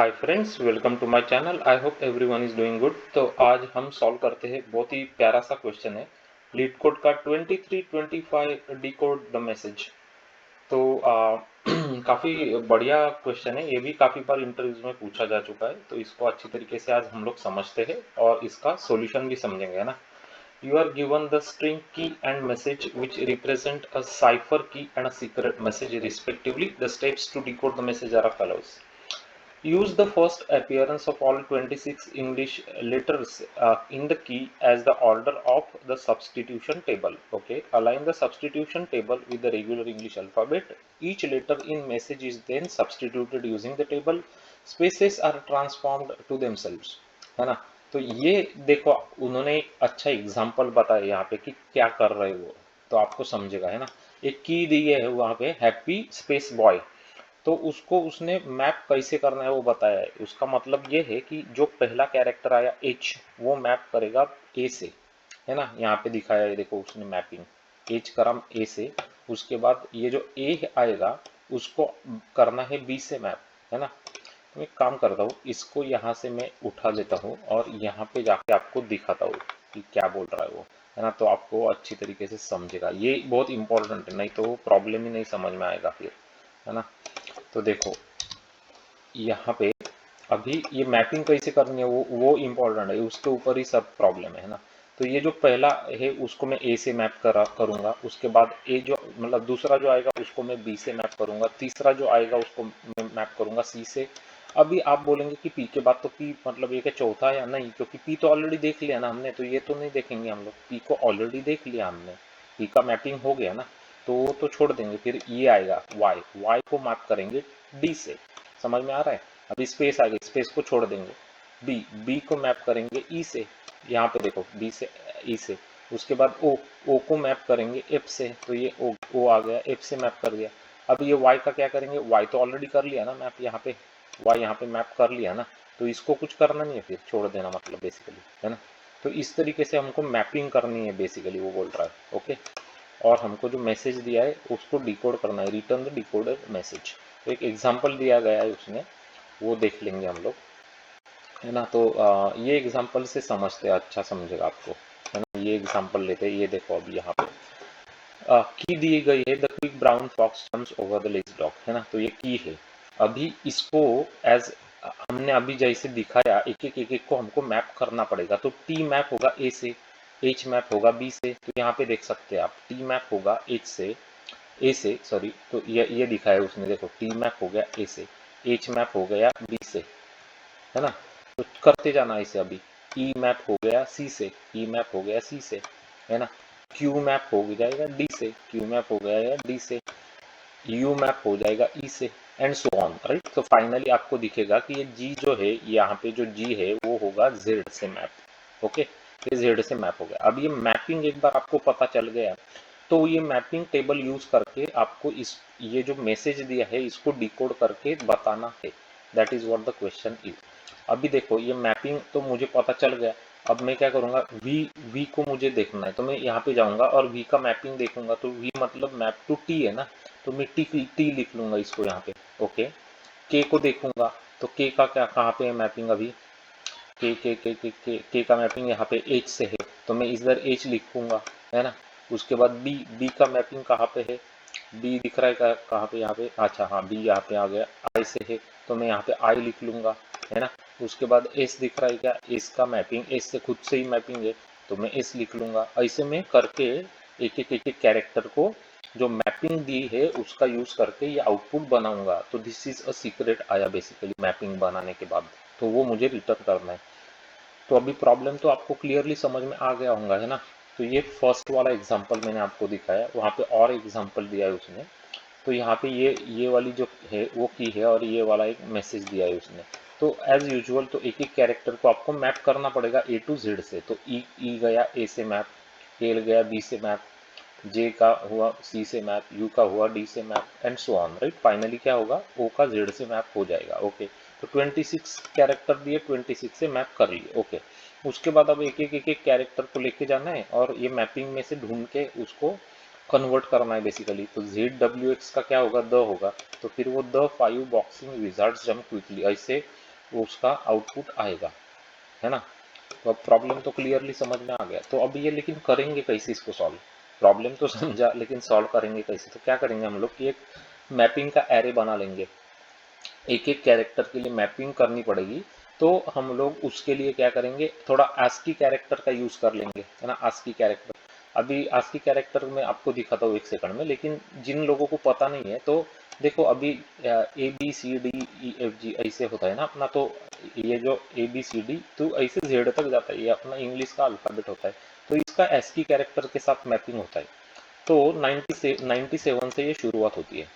Hi friends, welcome to my channel. I hope everyone is doing good. तो आज हम solve करते हैं, बहुत ही प्यारा सा क्वेश्चन है लीड कोड का 2325 डिकोड द मैसेज। तो काफ़ी बढ़िया क्वेश्चन है, ये भी काफ़ी बार इंटरव्यूज में पूछा जा चुका है, तो इसको अच्छी तरीके से आज हम लोग समझते हैं और इसका सॉल्यूशन भी समझेंगे, है ना। You are given the string key and message which represent a cipher key and a secret message respectively. The steps to decode the message are as follows. Use the first appearance of all 26 English letters in the key as the order of the substitution table. Okay, align the substitution table with the regular English alphabet. Each letter in message is then substituted using the table. Spaces are transformed to themselves. है ना। तो ये देखो, उन्होंने एक अच्छा example बताया यहाँ पे कि क्या कर रहे हो, तो आपको समझेगा, है ना। एक की दी है वहाँ पे हैप्पी स्पेस बॉय, तो उसको उसने मैप कैसे करना है वो बताया है। उसका मतलब ये है कि जो पहला कैरेक्टर आया एच, वो मैप करेगा ए से, है ना। यहाँ पे दिखाया है, देखो उसने मैपिंग एच करा ए से। उसके बाद ये जो ए आएगा उसको करना है बी से मैप, है ना। तो एक काम करता हूँ, इसको यहाँ से मैं उठा लेता हूँ और यहाँ पे जाके आपको दिखाता हूँ कि क्या बोल रहा है वो, है ना। तो आपको अच्छी तरीके से समझेगा, ये बहुत इंपॉर्टेंट है, नहीं तो प्रॉब्लम ही नहीं समझ में आएगा फिर, है ना। तो देखो यहाँ पे अभी ये मैपिंग कैसे करनी है वो इम्पोर्टेंट है, उसके ऊपर ही सब प्रॉब्लम है ना। तो ये जो पहला है उसको मैं ए से मैप करूंगा, उसके बाद ए जो मतलब दूसरा जो आएगा उसको मैं बी से मैप करूंगा, तीसरा जो आएगा उसको मैं मैप करूंगा सी से। अभी आप बोलेंगे कि पी के बाद तो पी मतलब ये क्या चौथा या नहीं, क्योंकि पी तो ऑलरेडी देख लिया ना हमने, तो ये तो नहीं देखेंगे हम लोग, पी को ऑलरेडी देख लिया हमने, पी का मैपिंग हो गया ना, तो वो तो छोड़ देंगे। फिर ये आएगा वाई, वाई को मैप करेंगे डी से, समझ में आ रहा है। अभी स्पेस आ गई, स्पेस को छोड़ देंगे। बी, बी को मैप करेंगे ई से, यहाँ पे देखो बी से ई से। उसके बाद ओ, ओ को मैप करेंगे एफ से, तो ये ओ आ गया, एफ से मैप कर दिया। अब ये वाई का क्या करेंगे, वाई तो ऑलरेडी कर लिया ना मैप यहाँ पे, वाई यहाँ पे मैप कर लिया ना, तो इसको कुछ करना नहीं है, फिर छोड़ देना मतलब बेसिकली, है ना। तो इस तरीके से हमको मैपिंग करनी है बेसिकली, वो बोल रहा है। ओके, और हमको जो मैसेज दिया है उसको डिकोड करना है, रिटर्न द डिकोडेड मैसेज। तो एक एग्जांपल दिया गया है उसने, वो देख लेंगे हम लोग, है ना। तो ये एग्जांपल से समझते हैं, अच्छा समझेगा आपको, है ना। ये एग्जांपल लेते हैं, ये देखो अभी यहाँ पे की दी गई है, the quick brown fox jumps over the lazy dog, है ना। तो ये की है, अभी इसको एज हमने अभी जैसे दिखाया एक एक को हमको मैप करना पड़ेगा। तो टी मैप होगा ए से, एच मैप होगा बी से, तो यहाँ पे देख सकते हैं आप टी मैप होगा एच से, ए से सॉरी, तो ये दिखाया उसने, देखो टी मैप हो गया ए से, एच मैप हो गया बी से, है ना। तो करते जाना इसे। अभी ई मैप हो गया सी से, ई मैप हो गया सी से, है ना। क्यू मैप हो जाएगा डी से, क्यू मैप हो गया डी से, यू मैप हो जाएगा ई से, एंड सो ऑन, राइट। तो फाइनली आपको दिखेगा कि ये जी जो है, यहाँ पे जो जी है वो होगा जेड से मैप। ओके, ये जेड से मैप हो गया। अब ये मैपिंग एक बार आपको पता चल गया, तो ये मैपिंग टेबल यूज करके आपको इस ये जो मैसेज दिया है इसको डिकोड करके बताना है। That is what the question is. अभी देखो ये मैपिंग तो मुझे पता चल गया, अब मैं क्या करूंगा, वी को मुझे देखना है, तो मैं यहाँ पे जाऊंगा और वी का मैपिंग देखूंगा। तो वी मतलब मैप टू टी है ना, तो मैं टी लिख लूंगा इसको यहाँ पे। ओके, के को देखूंगा, तो के का क्या कहाँ पे है मैपिंग, अभी के का मैपिंग यहाँ पे एच से है, तो मैं इधर एच लिखूंगा, है ना। उसके बाद बी, बी का मैपिंग कहाँ पे है, बी दिख रहा है कहाँ पे, यहाँ पे, अच्छा हाँ बी यहाँ पे आ गया, आई से है, तो मैं यहाँ पे आई लिख लूंगा, है ना। उसके बाद एस दिख रहा है क्या, एस का मैपिंग एस से खुद से ही मैपिंग है, तो मैं एस लिख लूंगा। ऐसे में करके एक कैरेक्टर को जो मैपिंग दी है उसका यूज करके ये आउटपुट बनाऊंगा। तो दिस इज अ सीक्रेट आया बेसिकली मैपिंग बनाने के बाद, तो वो मुझे रिटर्न करना है। तो अभी प्रॉब्लम तो आपको क्लियरली समझ में आ गया होगा, है ना। तो ये फर्स्ट वाला एग्जांपल मैंने आपको दिखाया, वहाँ पे और एग्जांपल दिया है उसने। तो यहाँ पे ये वाली जो है वो की है, और ये वाला एक मैसेज दिया है उसने। तो एज यूजुअल तो एक एक कैरेक्टर को आपको मैप करना पड़ेगा ए टू जेड से। तो ई गया ए से मैप, के गया बी से मैप, जे का हुआ सी से मैप, यू का हुआ डी से map, and so on, right. Finally क्या होगा, ओ का जेड से मैप हो जाएगा। ओके, तो 26 कैरेक्टर दिए, 26 से मैप कर लिए। ओके, उसके बाद अब एक कैरेक्टर को लेके जाना है और ये मैपिंग में से ढूंढ के उसको कन्वर्ट करना है बेसिकली। तो जेड डब्ल्यू एक्स का क्या होगा, द होगा, तो फिर वो the 5 boxing Wizards jump quickly, ऐसे वो उसका आउटपुट आएगा, है ना। तो अब प्रॉब्लम तो क्लियरली समझ में आ गया। तो अब ये लेकिन करेंगे कैसे इसको सॉल्व? प्रॉब्लम तो समझा, लेकिन सॉल्व करेंगे कैसे? तो क्या करेंगे हम लोग कि एक मैपिंग का एरे बना लेंगे, एक एक कैरेक्टर के लिए मैपिंग करनी पड़ेगी। तो हम लोग उसके लिए क्या करेंगे, थोड़ा आस्की कैरेक्टर का यूज कर लेंगे, है ना। आस्की कैरेक्टर, अभी आस्की कैरेक्टर में आपको दिखाता हूँ एक सेकंड में, लेकिन जिन लोगों को पता नहीं है तो देखो, अभी ABCDEFG ऐसे होता है ना अपना। तो ये जो ABCD तो ऐसे जेड तक जाता है, ये अपना इंग्लिश का अल्फाबेट होता है। तो इसका ASCII कैरेक्टर के साथ मैपिंग होता है। तो 97 से ये शुरुआत होती है,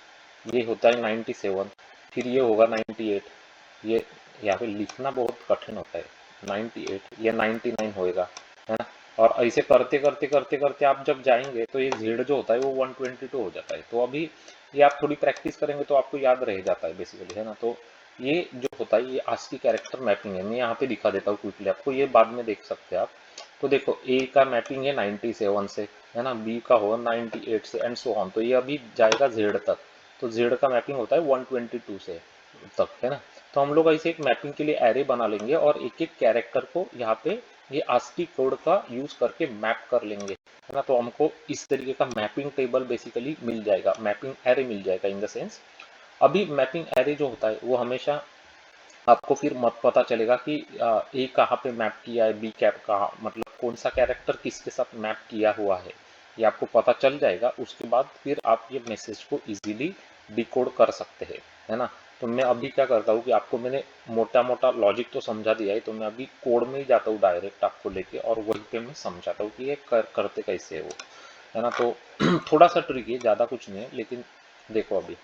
ये होता है 97, फिर ये होगा 98, ये यहाँ पे लिखना बहुत कठिन होता है, 98, ये 99 होएगा, है ना। और ऐसे करते करते करते करते आप जब जाएंगे तो ये जेड जो होता है वो 122 हो जाता है। तो अभी ये आप थोड़ी प्रैक्टिस करेंगे तो आपको याद रह जाता है बेसिकली, है ना। तो ये जो होता है ये आस्की कैरेक्टर मैपिंग है। मैं यहाँ पे दिखा देता हूँ क्विकली आपको, ये बाद में देख सकते हैं आप। तो देखो ए का मैपिंग है 97 से, है ना, बी का होगा 98 से एंड सो ऑन। तो ये अभी जाएगा जेड तक। तो जेड का मैपिंग होता है 122 से तक, है ना। तो हम लोग ऐसे एक मैपिंग के लिए एरे बना लेंगे और एक एक कैरेक्टर को यहाँ पे ये आस्की कोड का यूज करके मैप कर लेंगे, है ना। तो हमको इस तरीके का मैपिंग टेबल बेसिकली मिल जाएगा, मैपिंग एरे मिल जाएगा इन द सेंस। अभी मैपिंग एरे जो होता है वो हमेशा आपको फिर मत पता चलेगा कि ए कहाँ पे मैप किया है, बी कैप कहाँ, मतलब कौन सा कैरेक्टर किसके साथ मैप किया हुआ है, ये आपको पता चल जाएगा। उसके बाद फिर आप ये मैसेज को इजीली डिकोड कर सकते हैं, है ना। तो मैं अभी क्या करता हूँ कि आपको मैंने मोटा मोटा लॉजिक तो समझा दिया है, तो मैं अभी कोड में ही जाता हूँ डायरेक्ट आपको लेके, और वहीं पे मैं समझाता हूँ कि ये करते कैसे है वो, है ना। तो थोड़ा सा ट्रिक है, ज़्यादा कुछ नहीं है, लेकिन देखो अभी।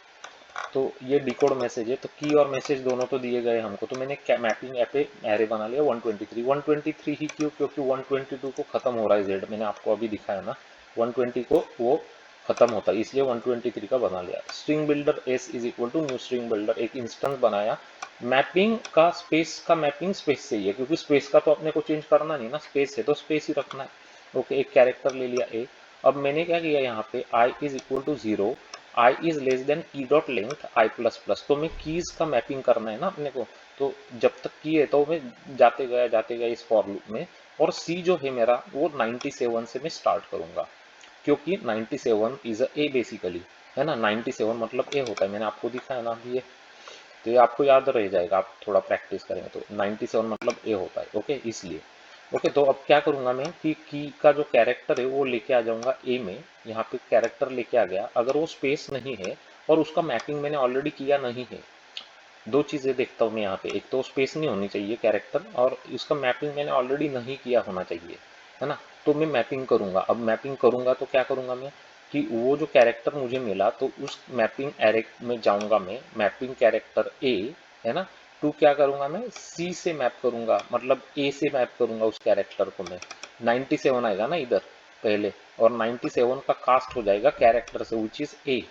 तो ये डिकोड मैसेज है, तो की और मैसेज दोनों तो दिए गए हमको। तो मैंने मैपिंग पे एरे बना लिया 123 ही क्यों, क्योंकि 122 को खत्म हो रहा है जेड, मैंने आपको अभी दिखाया ना, 120 को वो खत्म होता है, इसलिए 123 का बना लिया। String builder s is equal to new string builder, एक इंस्टेंस बनाया। मैपिंग का स्पेस का मैपिंग स्पेस से ही है, क्योंकि स्पेस का तो अपने को चेंज करना नहीं ना, स्पेस है तो स्पेस ही रखना है। ओके, एक कैरेक्टर ले लिया ए। अब मैंने क्या किया यहाँ पे I is equal to 0, I is less than key dot length I plus plus. तो मैं कीज का मैपिंग करना है ना अपने को। तो जब तक की है तो मैं जाते गया इस फॉर लूप में। और सी जो है मेरा वो 97 से मैं स्टार्ट करूंगा, क्योंकि 97 इज ए बेसिकली, है ना। 97 मतलब ए होता है, मैंने आपको दिखाया ना अभी ये। तो ये आपको याद रह जाएगा, आप थोड़ा प्रैक्टिस करेंगे तो 97 मतलब ए होता है। ओके, इसलिए ओके। तो अब क्या करूंगा मैं कि की का जो कैरेक्टर है वो लेके आ जाऊंगा ए में। यहाँ पे कैरेक्टर लेके आ गया, अगर वो स्पेस नहीं है और उसका मैपिंग मैंने ऑलरेडी किया नहीं है, दो चीजें देखता हूँ मैं यहाँ पे, एक तो स्पेस नहीं होनी चाहिए कैरेक्टर, और इसका मैपिंग मैंने ऑलरेडी नहीं किया होना चाहिए, है ना। तो मैं मैपिंग करूंगा। अब मैपिंग करूंगा तो क्या करूंगा मैं कि वो जो कैरेक्टर मुझे मिला तो उस मैपिंग एरे में जाऊंगा मैं, मैपिंग कैरेक्टर ए, है ना, टू क्या करूंगा मैं सी से मैप करूंगा, मतलब ए से मैप करूंगा उस कैरेक्टर को मैं। 97 आएगा ना इधर पहले, और 97 का कास्ट हो जाएगा कैरेक्टर से विच इज ए,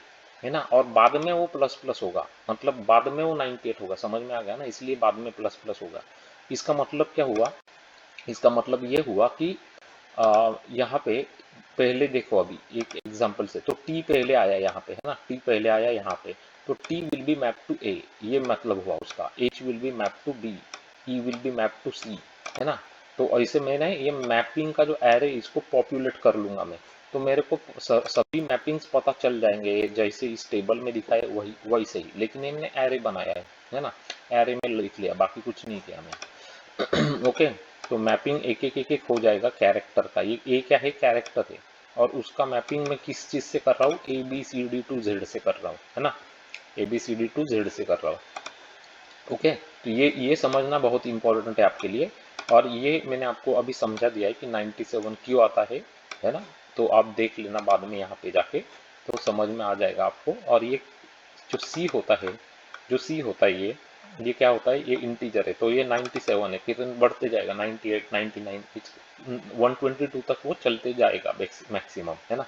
है ना। और बाद में वो प्लस प्लस होगा, मतलब बाद में वो 98 होगा, समझ में आ गया ना, इसलिए बाद में प्लस प्लस होगा। इसका मतलब क्या हुआ, इसका मतलब ये हुआ कि यहाँ पे पहले देखो, अभी एक एग्जांपल से तो टी पहले आया यहाँ पे, है ना, टी पहले आया यहाँ पे। तो T will be map to A, ये मतलब हुआ उसका। H will be map to B, E will be map to C, है ना। तो ऐसे मैंने ये मैपिंग का जो एरे इसको पॉपुलेट कर लूंगा मैं। तो मेरे को सभी मैपिंग्स पता चल जाएंगे जैसे इस टेबल में दिखाए वही वैसे ही, लेकिन इनने एरे बनाया है ना। एरे में लिख लिया, बाकी कुछ नहीं किया मैं। ओके, तो मैपिंग एक एक हो जाएगा कैरेक्टर का। ये ए क्या है, कैरेक्टर है, और उसका मैपिंग मैं किस चीज से कर रहा हूँ, A B C D to Z से कर रहा हूँ, है ना, A B C D to Z से कर रहा हूँ। ओके, तो ये समझना बहुत इंपॉर्टेंट है आपके लिए। और ये मैंने आपको अभी समझा दिया है कि 97 क्यों आता है ना। तो आप देख लेना बाद में यहाँ पे जाके, तो समझ में आ जाएगा आपको। और ये जो सी होता है, जो सी होता है ये क्या होता है, ये इंटीजर है, तो ये 97 है, फिर बढ़ते जाएगा 98 99, 122 तक वो चलते जाएगा मैक्सिमम, है ना,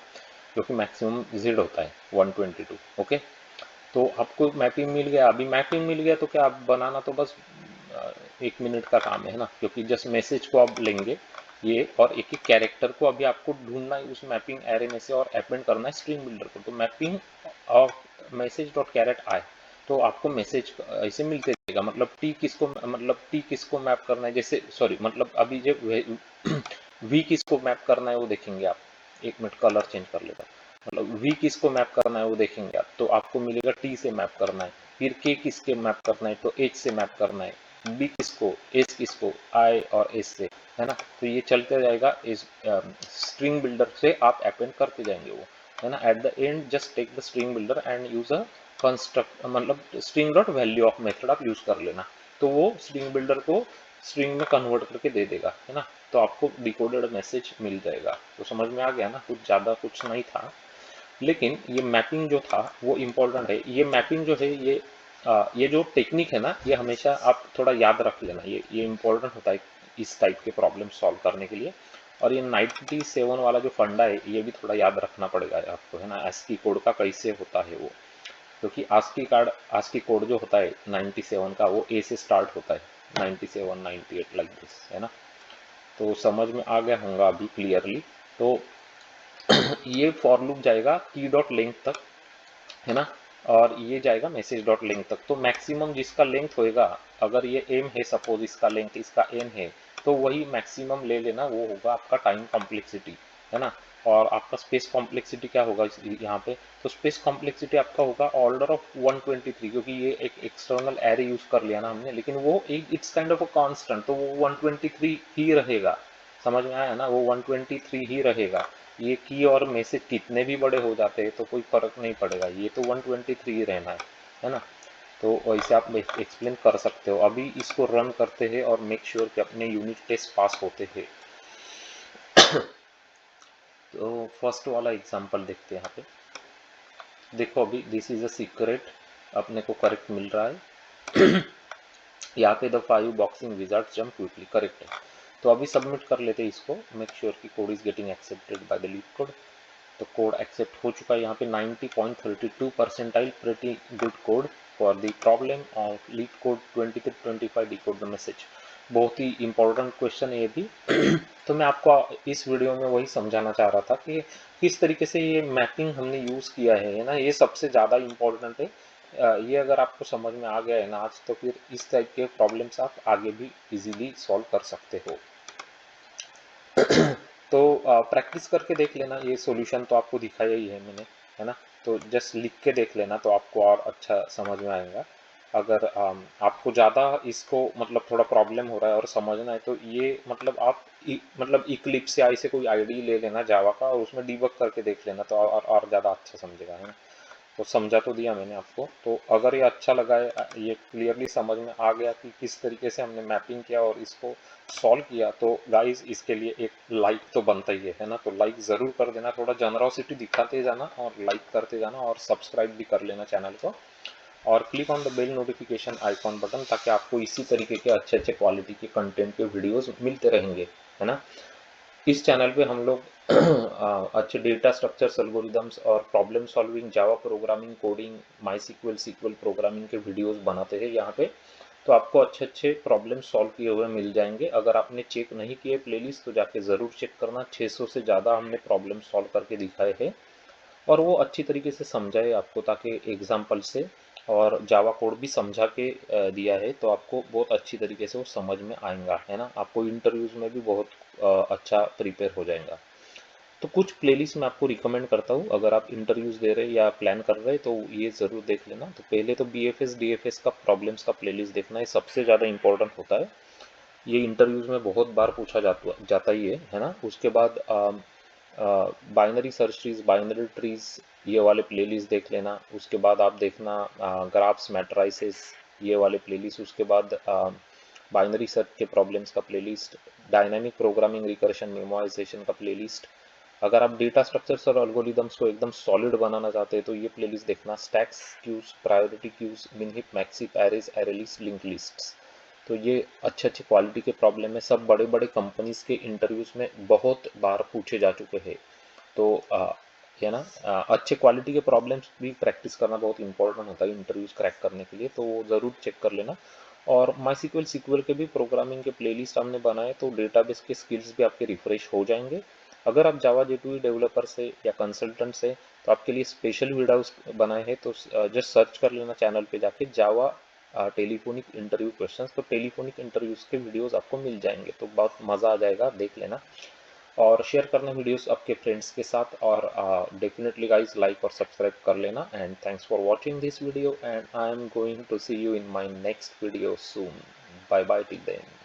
क्योंकि मैक्सिमम जेड होता है 122। ओके, तो आपको मैपिंग मिल गया। अभी मैपिंग मिल गया तो क्या, आप बनाना तो बस 1 मिनट का काम है ना, क्योंकि जस्ट मैसेज को आप लेंगे ये, और एक एक कैरेक्टर को अभी आपको ढूंढना है उस मैपिंग एरे में से और अपेंड करना है स्ट्रिंग बिल्डर को। तो मैपिंग और मैसेज डॉट कैरेट आए, तो आपको मैसेज ऐसे मिलते रहेगा, मतलब टी किसको मैप करना है, जैसे सॉरी मतलब अभी जब वी किसको मैप करना है वो देखेंगे आप। एक मिनट कलर चेंज कर लेगा। मतलब वी किसको मैप करना है वो देखेंगे आप, तो आपको मिलेगा टी से मैप करना है। फिर के किसके मैप करना है, तो एच से मैप करना है। बी किसको, एस किसको, आई और एस से, है ना। तो ये चलते जाएगा, इस स्ट्रिंग बिल्डर से आप अपेंड करते जाएंगे वो, है ना। At the end just take the string builder and use a construct, मतलब string dot value of method आप यूज कर लेना, तो वो स्ट्रिंग बिल्डर को स्ट्रिंग में कन्वर्ट करके दे देगा, है ना। तो आपको डिकोडेड मैसेज मिल जाएगा। तो समझ में आ गया ना, कुछ ज़्यादा कुछ नहीं था। लेकिन ये मैपिंग जो था वो इम्पोर्टेंट है। ये मैपिंग जो है ये जो टेक्निक है ना, ये हमेशा आप थोड़ा याद रख लेना, ये इम्पोर्टेंट होता है इस टाइप के प्रॉब्लम सॉल्व करने के लिए। और ये 97 वाला जो फंडा है ये भी थोड़ा याद रखना पड़ेगा आपको, है ना। ASCII कोड का कैसे होता है वो, क्योंकि ASCII कोड जो होता है 97 का वो ए से स्टार्ट होता है, 97 98 लाइक दिस, है ना। तो समझ में आ गया होगा अभी क्लियरली। तो ये फॉर लूप जाएगा की डॉट लेंथ तक, है ना। और ये जाएगा मैसेज डॉट लेंथ तक। तो मैक्सिमम जिसका लेंथ होएगा, अगर ये एम है सपोज, इसका लेंथ इसका एन है, तो वही मैक्सिमम ले लेना, वो होगा आपका टाइम कॉम्प्लेक्सिटी, है ना। और आपका स्पेस कॉम्प्लेक्सिटी क्या होगा यहाँ पे, तो स्पेस कॉम्प्लेक्सिटी आपका होगा ऑर्डर ऑफ 123, क्योंकि ये एक एक्सटर्नल एरे यूज कर लिया ना हमने, लेकिन वो एक it's kind of a constant, तो वो 123 ही रहेगा। समझ में आया ना, वो 123 ही रहेगा। ये की और मैसेज कितने भी बड़े हो जाते हैं तो कोई फर्क नहीं पड़ेगा, ये तो 123 ही रहना है ना। तो वैसे आप एक्सप्लेन कर सकते हो। अभी इसको रन करते हैं और मेक श्योर कि अपने यूनिट टेस्ट पास होते हैं। तो फर्स्ट वाला एग्जांपल देखते हैं यहाँ पे। देखो अभी दिस इज अ सीक्रेट, अपने को करेक्ट मिल रहा है। यहाँ पे the 5 boxing Wizards jump quickly, correct है। तो अभी सबमिट कर लेते हैं इसको, मेक श्योर कि code is getting accepted by the leet code. तो कोड एक्सेप्ट हो चुका है यहाँ पे 90.32 percentile, pretty good code for the problem of leet code 2325 decode the message. बहुत ही इंपॉर्टेंट क्वेश्चन है ये भी। तो मैं आपको इस वीडियो में वही समझाना चाह रहा था कि किस तरीके से ये मैपिंग हमने यूज़ किया है ना, ये सबसे ज़्यादा इम्पोर्टेंट है। ये अगर आपको समझ में आ गया है ना आज, तो फिर इस टाइप के प्रॉब्लम्स आप आगे भी इजीली सॉल्व कर सकते हो। तो प्रैक्टिस करके देख लेना, ये सॉल्यूशन तो आपको दिखाया ही है मैंने, है ना। तो जस्ट लिख के देख लेना तो आपको और अच्छा समझ में आएगा। अगर आपको ज़्यादा इसको मतलब थोड़ा प्रॉब्लम हो रहा है और समझना है, तो ये मतलब आप मतलब इक्लिप्स या ऐसे कोई आईडी ले लेना जावा का, और उसमें डीबग करके देख लेना, तो और ज़्यादा अच्छा समझेगा, है ना। तो समझा तो दिया मैंने आपको। तो अगर ये अच्छा लगा है, ये क्लियरली समझ में आ गया कि किस तरीके से हमने मैपिंग किया और इसको सॉल्व किया, तो गाइस इसके लिए एक लाइक तो बनता ही है ना। तो लाइक ज़रूर कर देना, थोड़ा जनरोसिटी दिखाते जाना और लाइक करते जाना, और सब्सक्राइब भी कर लेना चैनल को, और click on the bell notification icon button, ताकि आपको इसी तरीके के अच्छे अच्छे क्वालिटी के कंटेंट के वीडियोस मिलते रहेंगे, है ना। इस चैनल पे हम लोग अच्छे डेटा स्ट्रक्चर्स, एल्गोरिदम्स और problem solving, Java programming, coding, my sequel programming के वीडियोस बनाते हैं यहाँ पे। तो आपको अच्छे अच्छे प्रॉब्लम सॉल्व किए हुए मिल जाएंगे। अगर आपने चेक नहीं किए प्लेलिस्ट, तो जाके ज़रूर चेक करना। 600 से ज़्यादा हमने प्रॉब्लम सॉल्व करके दिखाए हैं, और वो अच्छी तरीके से समझाए आपको, ताकि एग्जाम्पल से और जावा कोड भी समझा के दिया है, तो आपको बहुत अच्छी तरीके से वो समझ में आएगा, है ना। आपको इंटरव्यूज़ में भी बहुत अच्छा प्रिपेयर हो जाएगा। तो कुछ प्लेलिस्ट मैं आपको रिकमेंड करता हूँ, अगर आप इंटरव्यूज़ दे रहे या प्लान कर रहे तो ये ज़रूर देख लेना। तो पहले तो BFS DFS का प्रॉब्लम्स का प्लेलिस्ट देखना, ये सबसे ज़्यादा इंपॉर्टेंट होता है। ये इंटरव्यूज़ में बहुत बार पूछा जाता ही है ना। उसके बाद binary search trees, binary trees, ये वाले प्लेलिस्ट देख लेना। उसके बाद आप देखना ग्राफ्स, मैट्राइसेस, ये वाले प्लेलिस्ट। उसके बाद बाइनरी सर्च के प्रॉब्लम्स का playlist, dynamic programming, recursion, memorisation का प्लेलिस्ट। अगर आप डेटा स्ट्रक्चर्स और एल्गोरिदम्स को एकदम सॉलिड बनाना चाहते हैं, तो ये प्लेलिस्ट देखना, stacks, queues, priority queues, min heap, max heap, arrays, array list, link lists. तो ये अच्छे अच्छे क्वालिटी के प्रॉब्लम है, सब बड़े बड़े कंपनीज के इंटरव्यूज में बहुत बार पूछे जा चुके हैं। तो है ना, अच्छे क्वालिटी के प्रॉब्लम्स भी प्रैक्टिस करना बहुत इंपॉर्टेंट होता है इंटरव्यूज क्रैक करने के लिए, तो वो ज़रूर चेक कर लेना। और माई सीक्वल के भी प्रोग्रामिंग के प्लेलिस्ट हमने बनाए, तो डेटाबेस के स्किल्स भी आपके रिफ्रेश हो जाएंगे। अगर आप जावा J2E डेवलपर से या कंसल्टेंट से तो आपके लिए स्पेशल वीडियोस बनाए हैं, तो जस्ट सर्च कर लेना चैनल पे जाके जावा टेलीफोनिक इंटरव्यू क्वेश्चंस। तो टेलीफोनिक इंटरव्यूज के वीडियोस आपको मिल जाएंगे, तो बहुत मज़ा आ जाएगा, देख लेना और शेयर करना वीडियोस आपके फ्रेंड्स के साथ। और डेफिनेटली गाइस लाइक और सब्सक्राइब कर लेना। And thanks for watching this video, and I am going to see you in my next video soon. Bye bye till then.